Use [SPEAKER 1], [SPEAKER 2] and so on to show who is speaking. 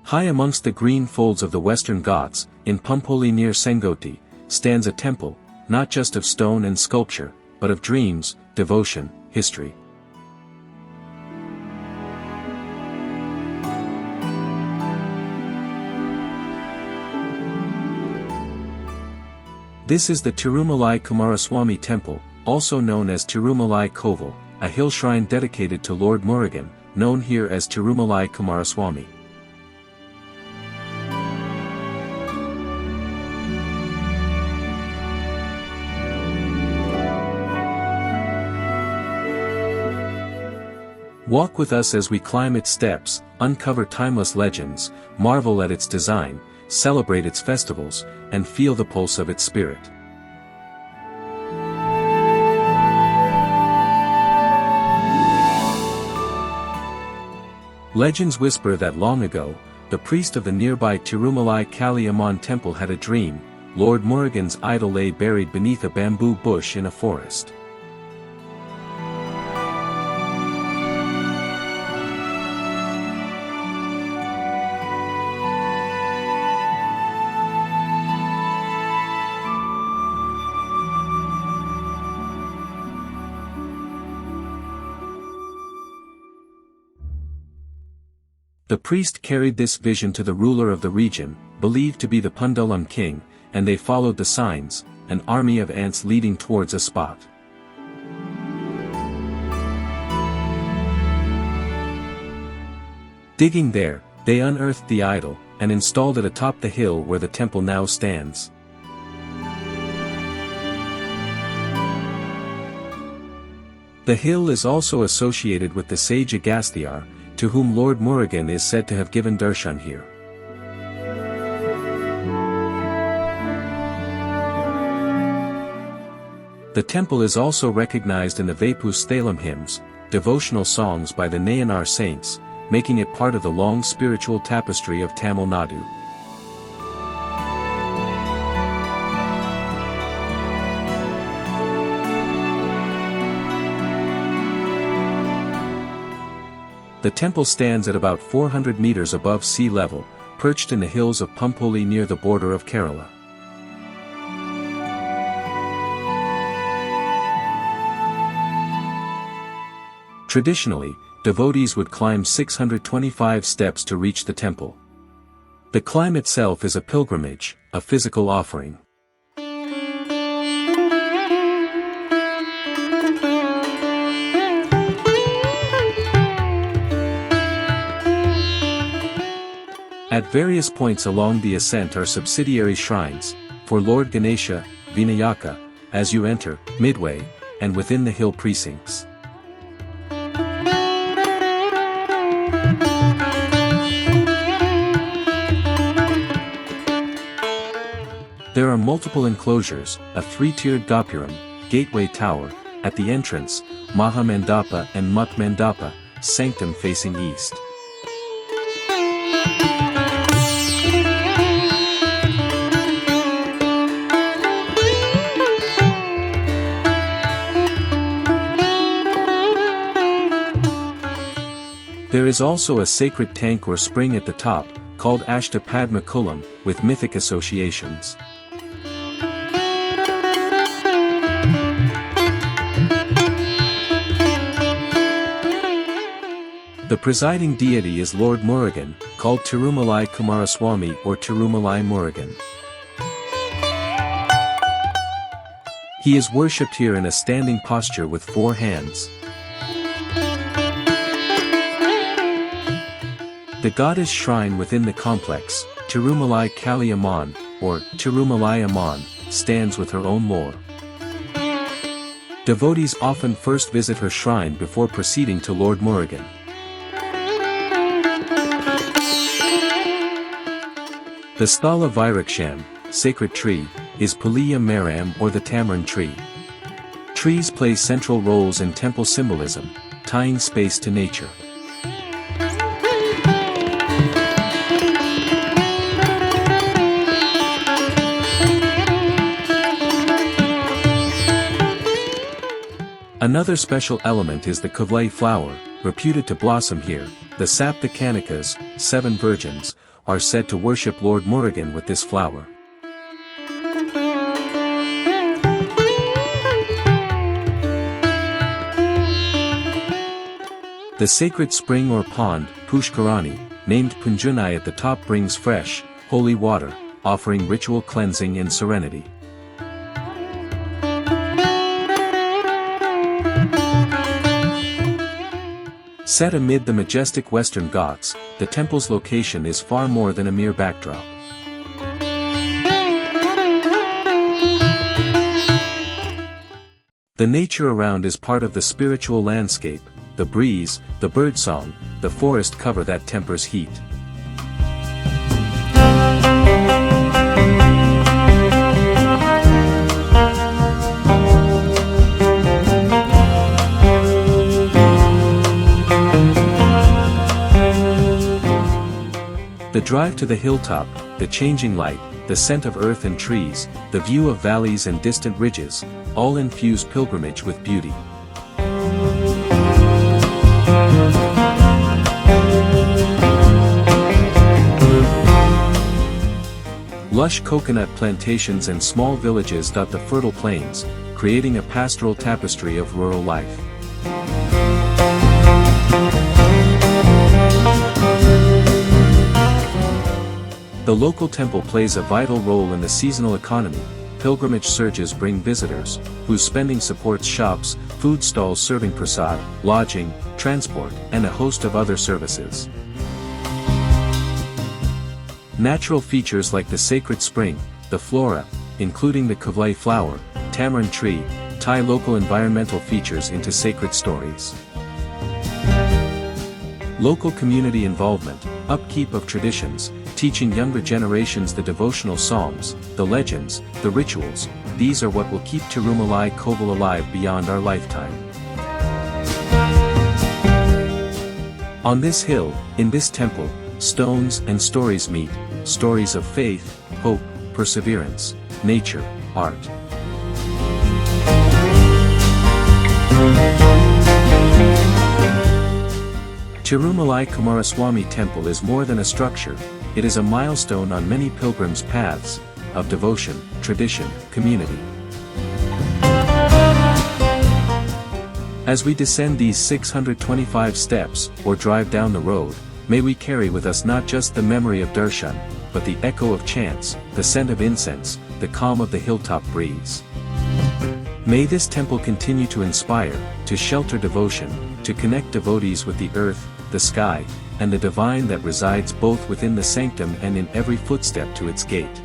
[SPEAKER 1] High amongst the green folds of the western Ghats, in Pumpoli near Sengottai, stands a temple, not just of stone and sculpture, but of dreams, devotion, history. This is the Thirumalai Kumaraswamy temple, also known as Thirumalai Kovil, a hill shrine dedicated to Lord Murugan, known here as Thirumalai Kumaraswamy. Walk with us as we climb its steps, uncover timeless legends, marvel at its design, celebrate its festivals, and feel the pulse of its spirit. Legends whisper that long ago, the priest of the nearby Thirumalai Kali Amman temple had a dream. Lord Murugan's idol lay buried beneath a bamboo bush in a forest. The priest carried this vision to the ruler of the region, believed to be the Pundalam king, and they followed the signs, an army of ants leading towards a spot. Digging there, they unearthed the idol, and installed it atop the hill where the temple now stands. The hill is also associated with the sage Agasthyar, to whom Lord Murugan is said to have given darshan here. The temple is also recognized in the Vaipus Thalam hymns, devotional songs by the Nayanar saints, making it part of the long spiritual tapestry of Tamil Nadu. The temple stands at about 400 meters above sea level, perched in the hills of Pumpoli near the border of Kerala. Traditionally, devotees would climb 625 steps to reach the temple. The climb itself is a pilgrimage, a physical offering. At various points along the ascent are subsidiary shrines, for Lord Ganesha, Vinayaka, as you enter, midway, and within the hill precincts. There are multiple enclosures, a three-tiered Gopuram, gateway tower, at the entrance, Maha Mandapa and Muk Mandapa, sanctum facing east. There is also a sacred tank or spring at the top, called Ashta Padma Kulam, with mythic associations. The presiding deity is Lord Murugan, called Thirumalai Kumaraswamy or Thirumalai Murugan. He is worshipped here in a standing posture with 4 hands. The goddess shrine within the complex, Thirumalai Kali Amman, or Thirumalai Amman, stands with her own lore. Devotees often first visit her shrine before proceeding to Lord Murugan. The Sthala Vairuksham, sacred tree, is Puliya Maram or the tamarind tree. Trees play central roles in temple symbolism, tying space to nature. Another special element is the Kavlai flower, reputed to blossom here. The Sapta Kanikas, 7 virgins, are said to worship Lord Murugan with this flower. The sacred spring or pond, Pushkarani, named Punjunai at the top, brings fresh, holy water, offering ritual cleansing and serenity. Set amid the majestic Western Ghats, the temple's location is far more than a mere backdrop. The nature around is part of the spiritual landscape. The breeze, the birdsong, the forest cover that tempers heat. The drive to the hilltop, the changing light, the scent of earth and trees, the view of valleys and distant ridges, all infuse pilgrimage with beauty. Lush coconut plantations and small villages dot the fertile plains, creating a pastoral tapestry of rural life. The local temple plays a vital role in the seasonal economy. Pilgrimage surges bring visitors, whose spending supports shops, food stalls serving prasad, lodging, transport, and a host of other services. Natural features like the sacred spring, the flora, including the Kovil flower, tamarind tree, tie local environmental features into sacred stories. Local community involvement, upkeep of traditions, teaching younger generations the devotional psalms, the legends, the rituals, these are what will keep Thirumalai Kovil alive beyond our lifetime. On this hill, in this temple, stones and stories meet, stories of faith, hope, perseverance, nature, art. Thirumalai Kumaraswamy Temple is more than a structure, it is a milestone on many pilgrims' paths of devotion, tradition, community. As we descend these 625 steps, or drive down the road, may we carry with us not just the memory of darshan, but the echo of chants, the scent of incense, the calm of the hilltop breeze. May this temple continue to inspire, to shelter devotion, to connect devotees with the earth, the sky, and the divine that resides both within the sanctum and in every footstep to its gate.